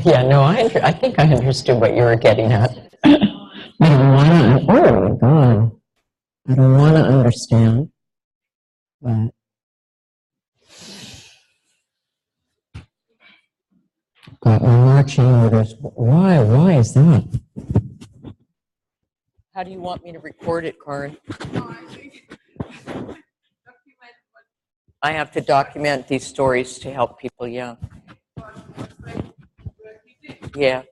Yeah, no, I think I understood what you were getting at. I don't want to, oh my God. I don't want to understand, but got marching orders. Why is that? How do you want me to record it, Karin? I have to document these stories to help people, yeah. Yeah.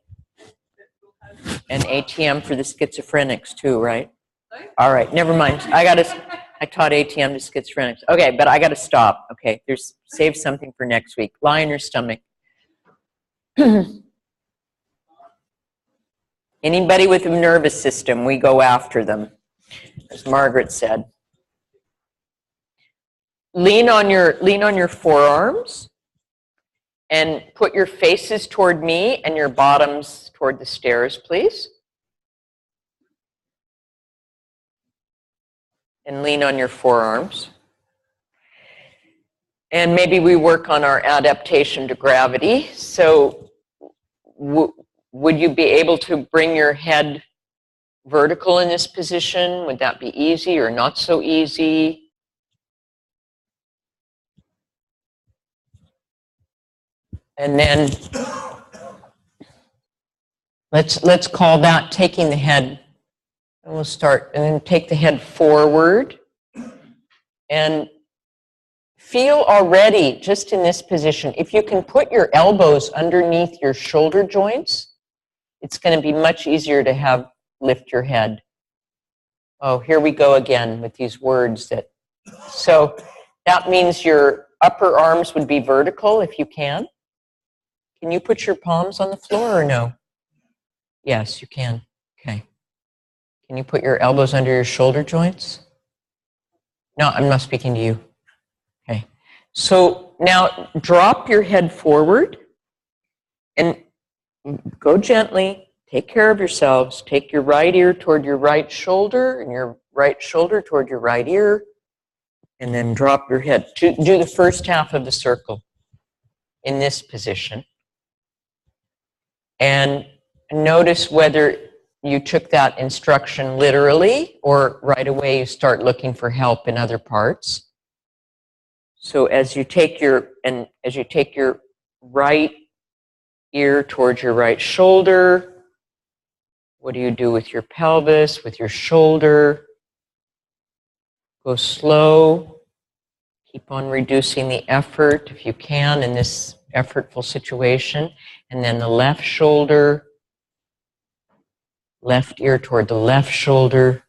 And ATM for the schizophrenics too, right? All right, never mind. I taught ATM to schizophrenics. Okay, but I gotta stop. Okay, save something for next week. Lie on your stomach. Anybody with a nervous system, we go after them, as Margaret said. Lean on your forearms and put your faces toward me and your bottoms toward the stairs, please. And lean on your forearms. And maybe we work on our adaptation to gravity. So would you be able to bring your head vertical in this position? Would that be easy or not so easy? And then let's call that taking the head. And we'll start, and then take the head forward. And feel already, just in this position, if you can put your elbows underneath your shoulder joints, it's going to be much easier to lift your head. Oh, here we go again with these words so that means your upper arms would be vertical if you can. Can you put your palms on the floor or no? Yes, you can. Okay. Can you put your elbows under your shoulder joints? No, I'm not speaking to you. Okay. So now drop your head forward and go gently. Take care of yourselves. Take your right ear toward your right shoulder and your right shoulder toward your right ear. And then drop your head. Do the first half of the circle in this position. And notice whether you took that instruction literally or right away you start looking for help in other parts. So as you take your right ear towards your right shoulder, what do you do with your pelvis, with your shoulder? Go slow. Keep on reducing the effort if you can in this effortful situation. And then the left shoulder, left ear toward the left shoulder.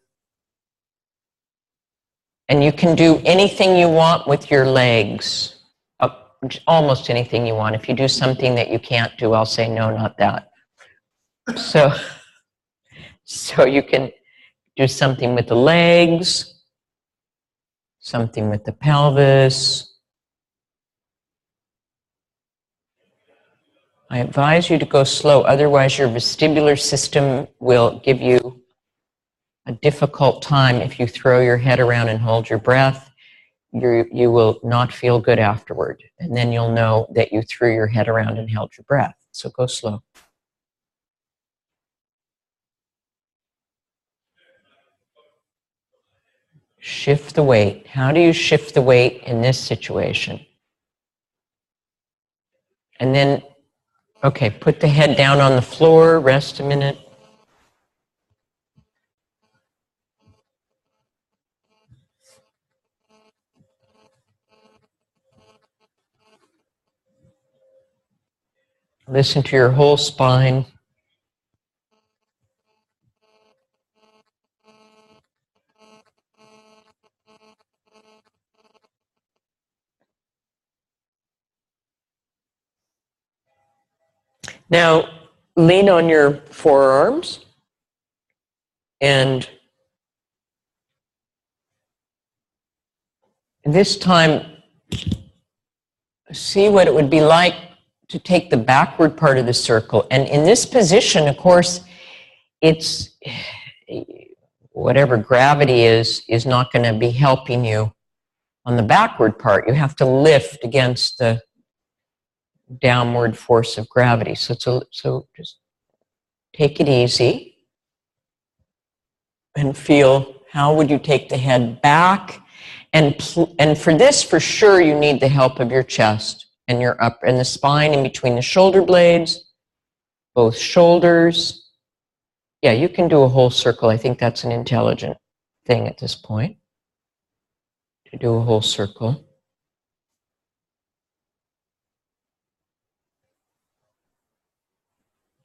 And you can do anything you want with your legs, almost anything you want. If you do something that you can't do, I'll say, no, not that. So you can do something with the legs, something with the pelvis. I advise you to go slow, otherwise your vestibular system will give you a difficult time if you throw your head around and hold your breath. You will not feel good afterward, and then you'll know that you threw your head around and held your breath. So go slow. Shift the weight. How do you shift the weight in this situation? And then, okay, put the head down on the floor, rest a minute. Listen to your whole spine. Now, lean on your forearms and this time see what it would be like to take the backward part of the circle. And in this position, of course, it's whatever gravity is not going to be helping you on the backward part. You have to lift against the downward force of gravity. So just take it easy and feel, how would you take the head back? And for this, for sure, you need the help of your chest and your and the spine in between the shoulder blades, both shoulders. Yeah, you can do a whole circle. I think that's an intelligent thing at this point, to do a whole circle.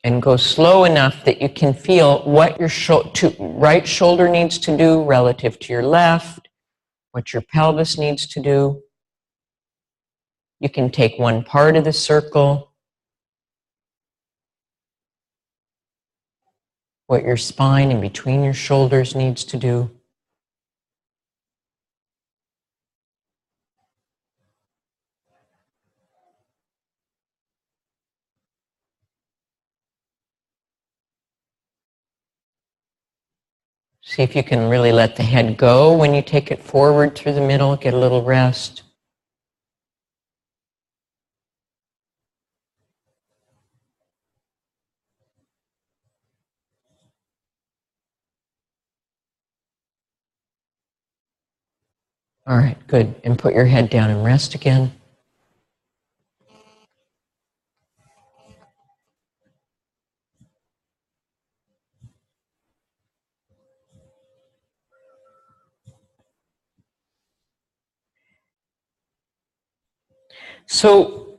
And go slow enough that you can feel what your right shoulder needs to do relative to your left, what your pelvis needs to do. You can take one part of the circle, what your spine in between your shoulders needs to do. See if you can really let the head go when you take it forward through the middle, get a little rest. All right, good. And put your head down and rest again. So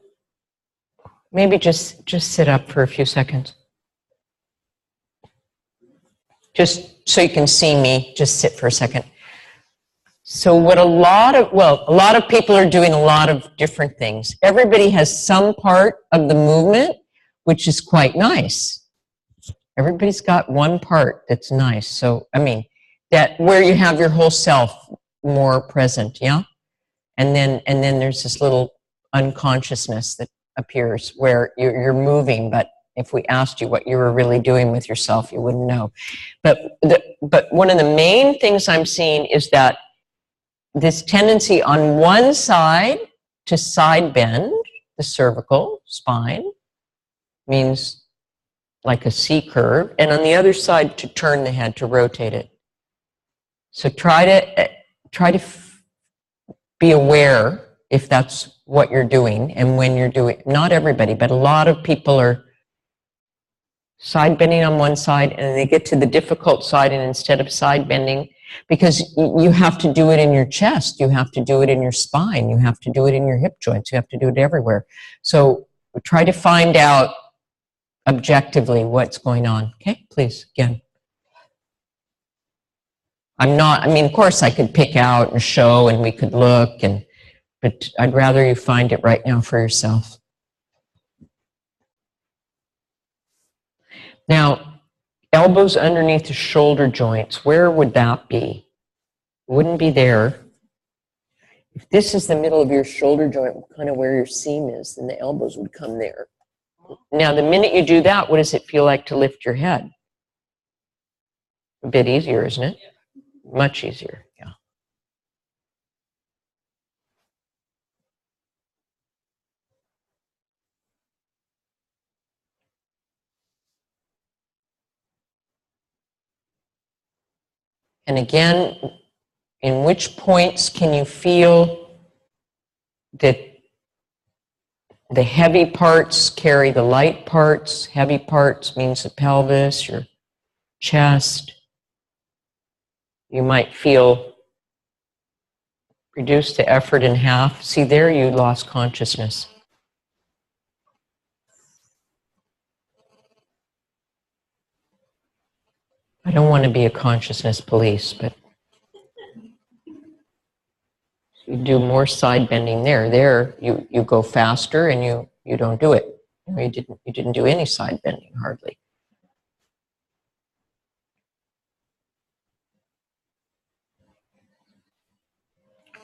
maybe just sit up for a few seconds. Just so you can see me, just sit for a second. So what a lot of people are doing a lot of different things. Everybody has some part of the movement which is quite nice. Everybody's got one part that's nice. So, I mean, that where you have your whole self more present, yeah? And then there's this little unconsciousness that appears where you're moving, but if we asked you what you were really doing with yourself, you wouldn't know. But one of the main things I'm seeing is that this tendency on one side to side bend the cervical spine, means like a C curve, and on the other side to turn the head, to rotate it. So try to be aware if that's what you're doing and when you're doing. Not everybody, but a lot of people are side bending on one side and they get to the difficult side, and instead of side bending, because you have to do it in your chest, you have to do it in your spine, you have to do it in your hip joints, you have to do it everywhere. So try to find out objectively what's going on. Okay, please, again. I mean, of course I could pick out and show and we could look, but I'd rather you find it right now for yourself. Now, elbows underneath the shoulder joints, where would that be? It wouldn't be there. If this is the middle of your shoulder joint, kind of where your seam is, then the elbows would come there. Now, the minute you do that, what does it feel like to lift your head? A bit easier, isn't it? Much easier, yeah. And again, in which points can you feel that the heavy parts carry the light parts? Heavy parts means the pelvis, your chest. You might feel reduce the effort in half. See, there you lost consciousness. I don't want to be a consciousness police, but you do more side bending there. There, you go faster and you don't do it. You didn't do any side bending hardly.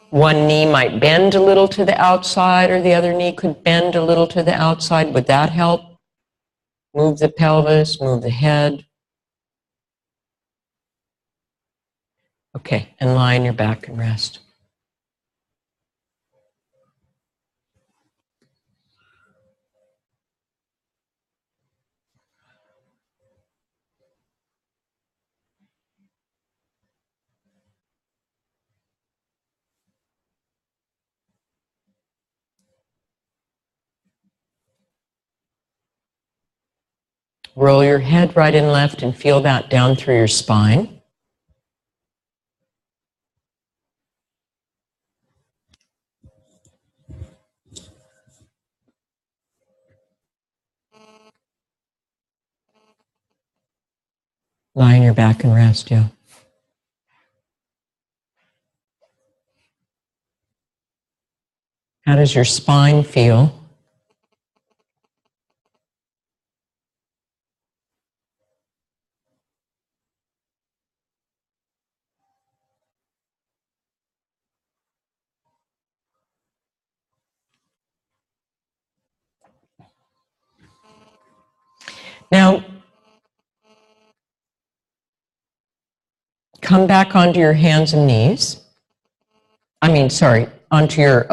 One knee might bend a little to the outside, or the other knee could bend a little to the outside. Would that help? Move the pelvis, move the head. Okay, and lie on your back and rest. Roll your head right and left and feel that down through your spine. Lie on your back and rest, yeah. How does your spine feel? Now, come back onto your hands and knees. Onto your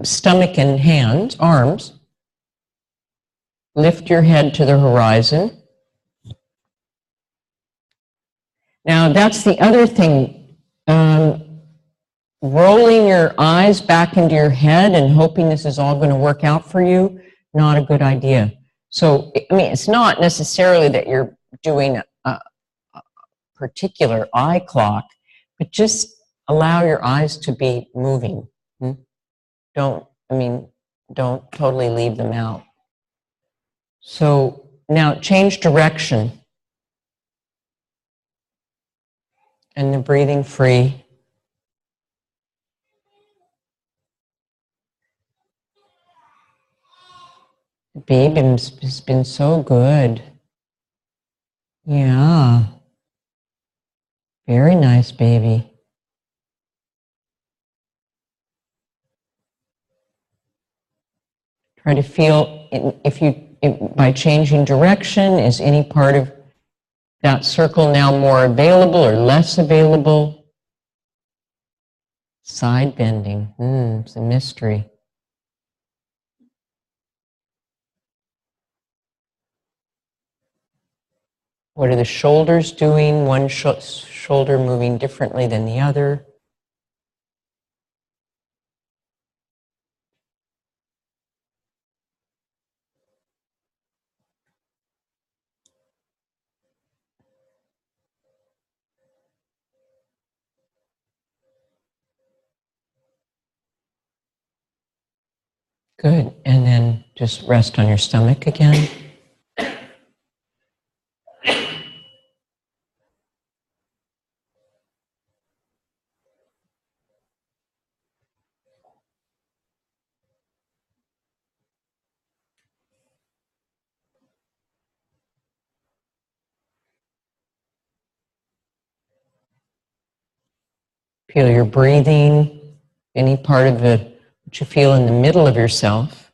stomach and hands, arms. Lift your head to the horizon. Now, that's the other thing. Rolling your eyes back into your head and hoping this is all going to work out for you, not a good idea. So, it's not necessarily that you're doing a particular eye clock, but just allow your eyes to be moving. Don't totally leave them out. So now change direction. And the breathing free. The baby has been so good. Yeah. Very nice, baby. Try to feel by changing direction, is any part of that circle now more available or less available? Side bending. It's a mystery. What are the shoulders doing? One shoulder moving differently than the other. Good. And then just rest on your stomach again. Feel your breathing, any part of what you feel in the middle of yourself.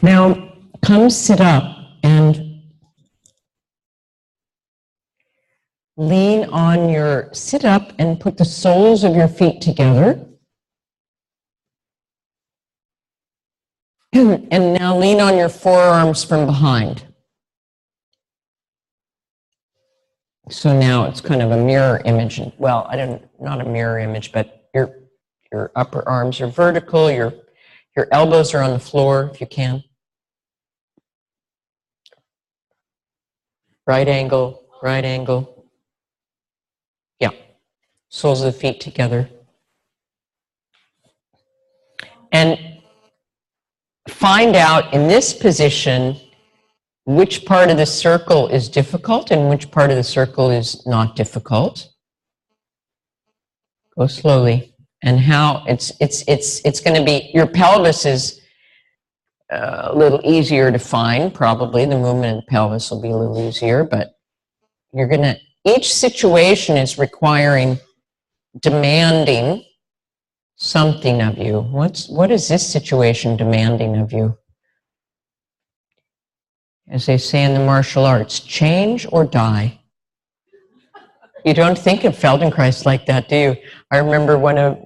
Now, come sit up and sit up and put the soles of your feet together. And now lean on your forearms from behind. So now it's kind of a mirror image. Well, not a mirror image, but your upper arms are vertical, your elbows are on the floor if you can. Right angle, right angle. Yeah, soles of the feet together. And find out in this position which part of the circle is difficult and which part of the circle is not difficult. Go slowly. And how it's going to be, your pelvis is a little easier to find, probably. The movement of the pelvis will be a little easier, but each situation is demanding something of you. What is this situation demanding of you? As they say in the martial arts, change or die. You don't think of Feldenkrais like that, do you? I remember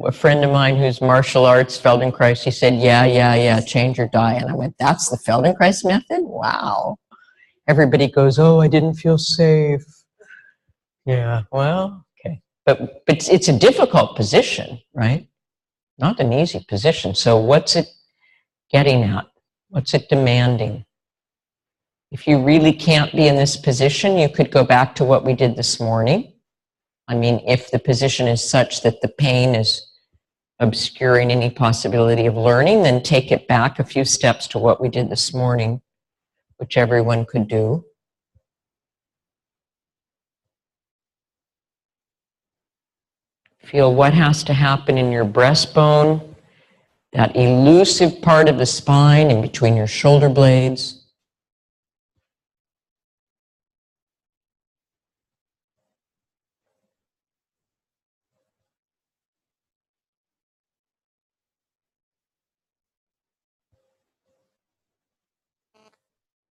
a friend of mine who's martial arts, Feldenkrais, he said, yeah, change or die. And I went, that's the Feldenkrais method? Wow. everybody goes, oh, I didn't feel safe. Yeah, well, okay. But it's a difficult position, right? Not an easy position. So what's it getting at? What's it demanding? If you really can't be in this position, you could go back to what we did this morning. I mean, if the position is such that the pain is obscuring any possibility of learning, then take it back a few steps to what we did this morning, which everyone could do. Feel what has to happen in your breastbone, that elusive part of the spine in between your shoulder blades.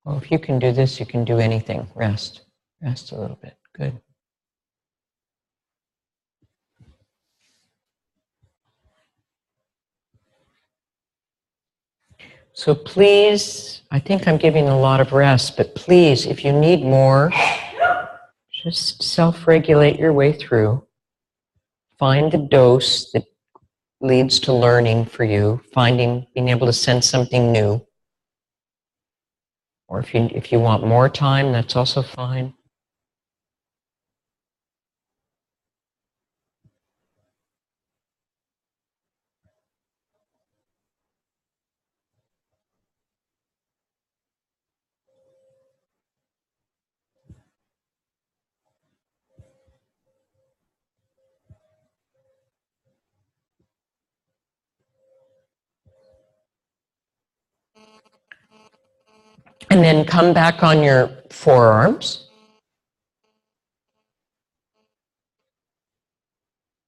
Well, if you can do this, you can do anything. Rest. Rest a little bit. Good. So please, I think I'm giving a lot of rest, but please, if you need more, just self-regulate your way through. Find the dose that leads to learning for you, being able to sense something new. Or if you want more time, that's also fine. And then come back on your forearms.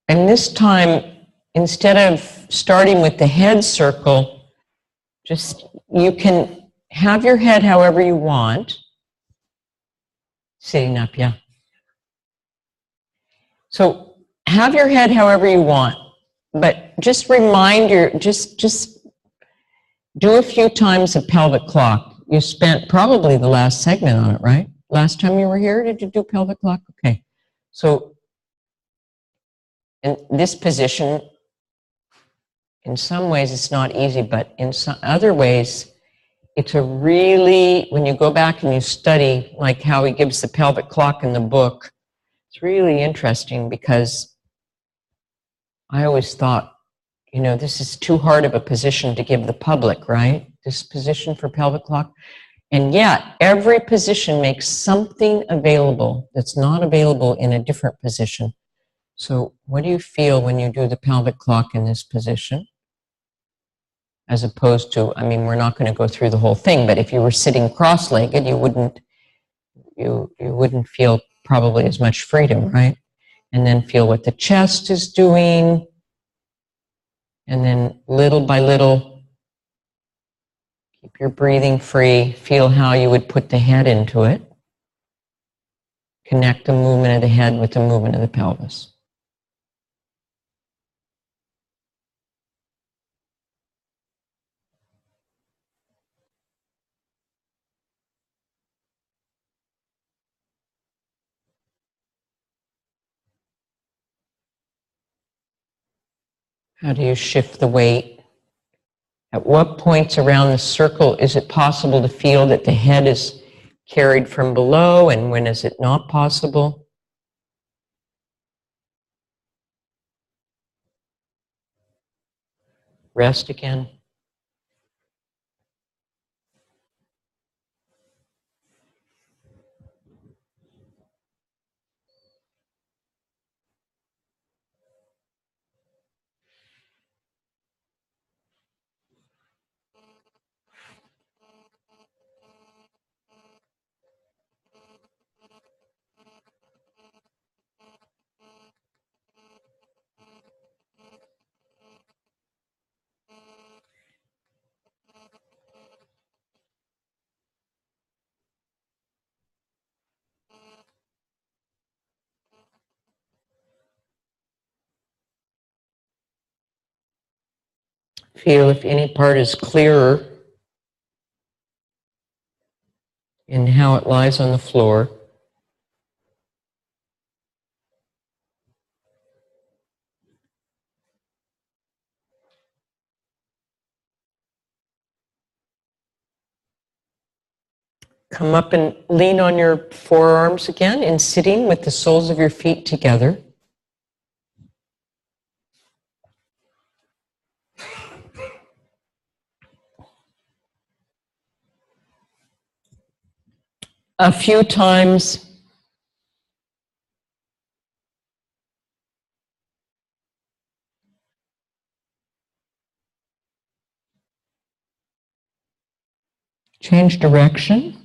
And this time, instead of starting with the head circle, you can have your head however you want. Sitting up, yeah. So have your head however you want, but just just do a few times a pelvic clock. You spent probably the last segment on it, right? Last time you were here, did you do pelvic clock? Okay. So in this position, in some ways it's not easy, but in some other ways, it's when you go back and you study, like how he gives the pelvic clock in the book, it's really interesting because I always thought, this is too hard of a position to give the public, right? This position for pelvic clock. And yet, every position makes something available that's not available in a different position. So what do you feel when you do the pelvic clock in this position? As opposed to, we're not going to go through the whole thing, but if you were sitting cross-legged, you wouldn't feel probably as much freedom, right? And then feel what the chest is doing. And then little by little, keep your breathing free. Feel how you would put the head into it. Connect the movement of the head with the movement of the pelvis. How do you shift the weight? At what points around the circle is it possible to feel that the head is carried from below, and when is it not possible? Rest again. Feel if any part is clearer. in how it lies on the floor. Come up and lean on your forearms again in sitting with the soles of your feet together. A few times, change direction.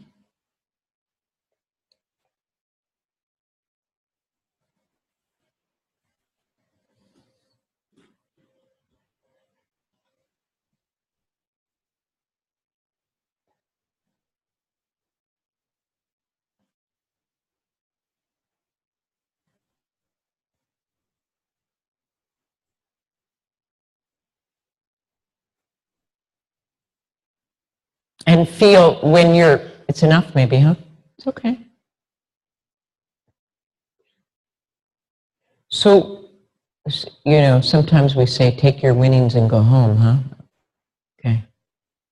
And feel when you're, it's enough maybe, huh? It's okay. So, sometimes we say, take your winnings and go home, huh? Okay.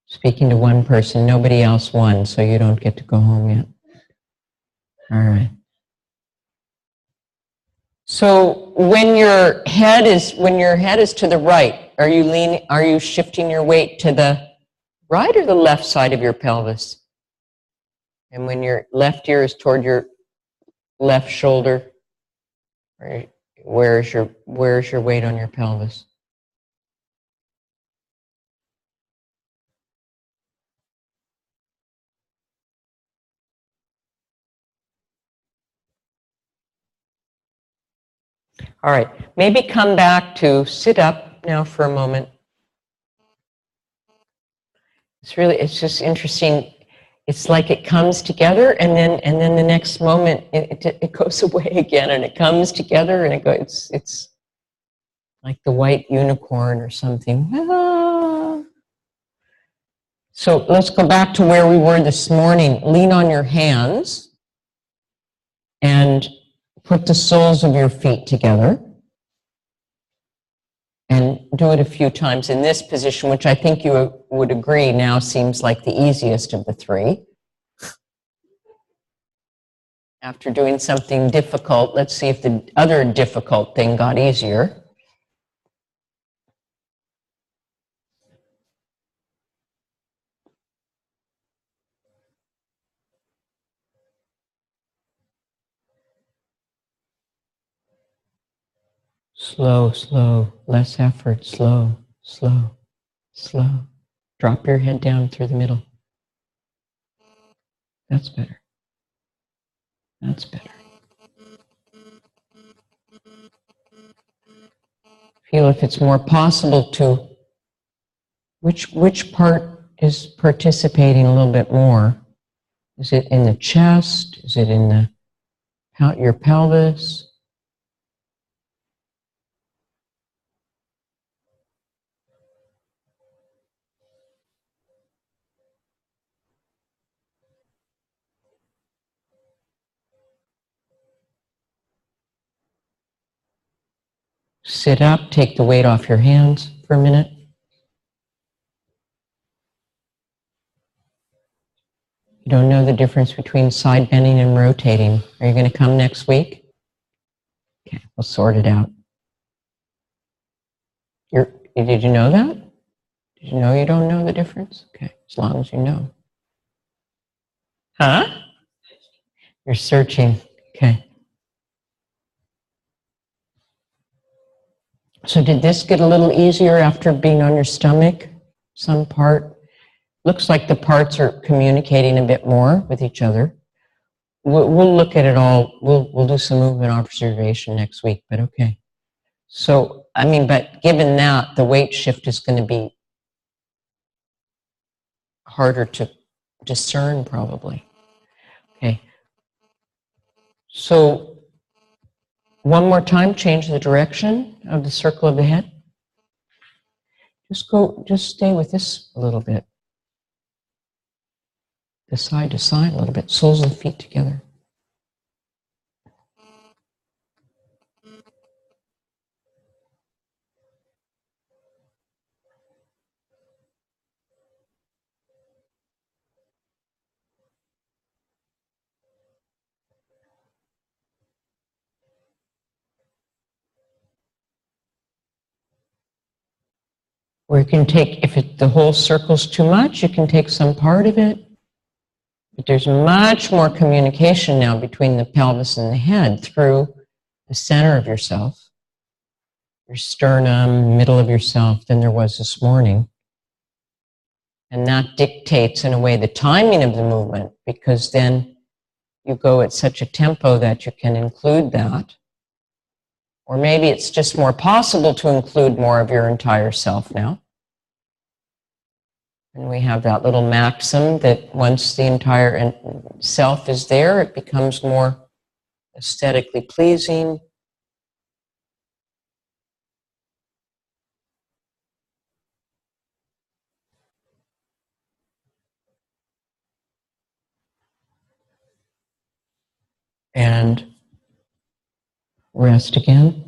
Speaking to one person, nobody else won, so you don't get to go home yet. All right. So when your head is to the right, are you shifting your weight to the right or the left side of your pelvis? And when your left ear is toward your left shoulder, where's your weight on your pelvis? All right, maybe come back to sit up now for a moment. It's just interesting. It's like it comes together and then the next moment it goes away again and it comes together and it's like the white unicorn or something. Ah. So let's go back to where we were this morning. Lean on your hands and put the soles of your feet together. And do it a few times in this position, which I think you would agree now seems like the easiest of the three. After doing something difficult, let's see if the other difficult thing got easier. Slow, slow, less effort, slow, slow, slow. Drop your head down through the middle. That's better. That's better. Feel if it's more possible to, which part is participating a little bit more? Is it in the chest? Is it in your pelvis? Sit up, take the weight off your hands for a minute. You don't know the difference between side bending and rotating. Are you going to come next week? Okay, we'll sort it out. Did you know that? Did you know you don't know the difference? Okay, as long as you know. Huh? You're searching. Okay. So did this get a little easier after being on your stomach? Some part? Looks like the parts are communicating a bit more with each other. We'll look at it all. We'll do some movement observation next week, but okay. So, but given that, the weight shift is going to be harder to discern probably. Okay. So, one more time, change the direction of the circle of the head. Just stay with this a little bit. the side to side a little bit, soles of the feet together. Or you can take, if the whole circle's too much, you can take some part of it. But there's much more communication now between the pelvis and the head through the center of yourself, your sternum, middle of yourself, than there was this morning. And that dictates, in a way, the timing of the movement, because then you go at such a tempo that you can include that. Or maybe it's just more possible to include more of your entire self now. And we have that little maxim that once the entire self is there, it becomes more aesthetically pleasing. And rest again.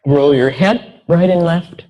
Roll your head right and left.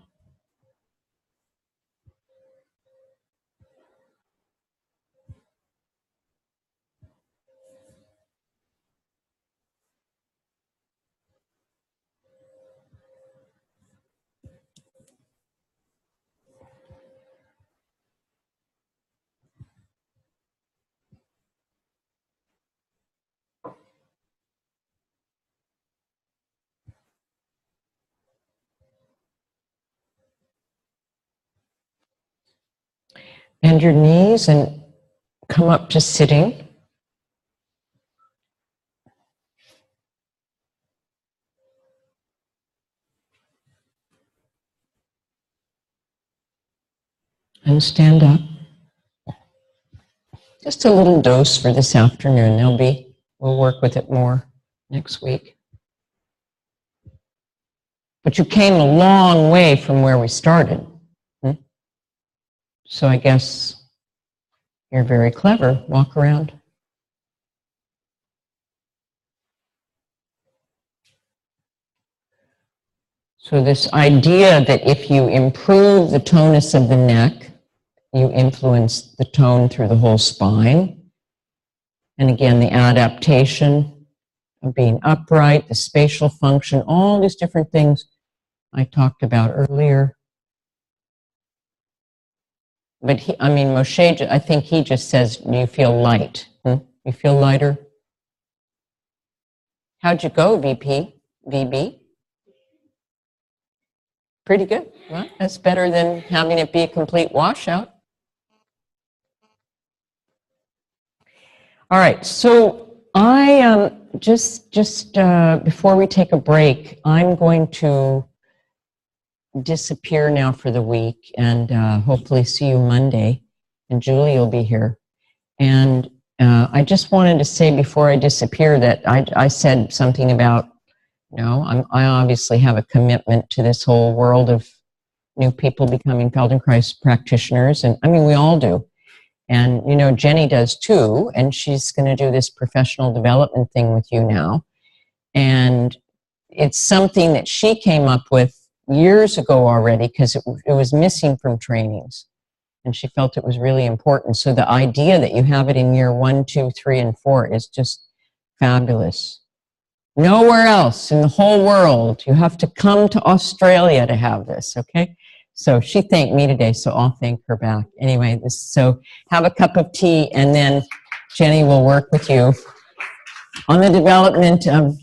Bend your knees and come up to sitting. And stand up. Just a little dose for this afternoon. We'll work with it more next week. But you came a long way from where we started. So I guess you're very clever. Walk around. So this idea that if you improve the tonus of the neck, you influence the tone through the whole spine. And again, the adaptation of being upright, the spatial function, all these different things I talked about earlier. But Moshe, I think he just says, do you feel light? You feel lighter? How'd you go, VB? Pretty good. Well, that's better than having it be a complete washout. All right, so I just before we take a break, I'm going to disappear now for the week and hopefully see you Monday, and Julie will be here. And I just wanted to say before I disappear that I said something about, I obviously have a commitment to this whole world of new people becoming Feldenkrais practitioners, and we all do. And, Jenny does too, and she's going to do this professional development thing with you now. And it's something that she came up with years ago already because it was missing from trainings. And she felt it was really important. So the idea that you have it in year 1, 2, 3, and 4 is just fabulous. Nowhere else in the whole world. You have to come to Australia to have this, okay? So she thanked me today, so I'll thank her back. Anyway, so have a cup of tea, and then Jenny will work with you on the development of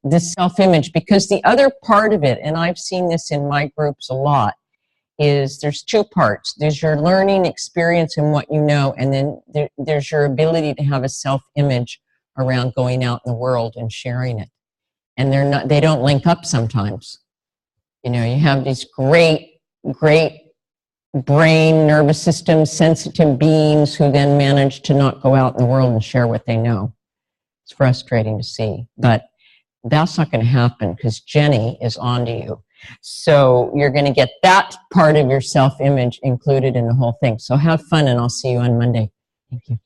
this self-image, because the other part of it, and I've seen this in my groups a lot, is there's two parts. There's your learning experience and what you know, and then there's your ability to have a self-image around going out in the world and sharing it. And they don't link up sometimes. You have these great brain, nervous system, sensitive beings who then manage to not go out in the world and share what they know. It's frustrating to see, but that's not going to happen because Jenny is onto you. So you're going to get that part of your self-image included in the whole thing. So have fun, and I'll see you on Monday. Thank you.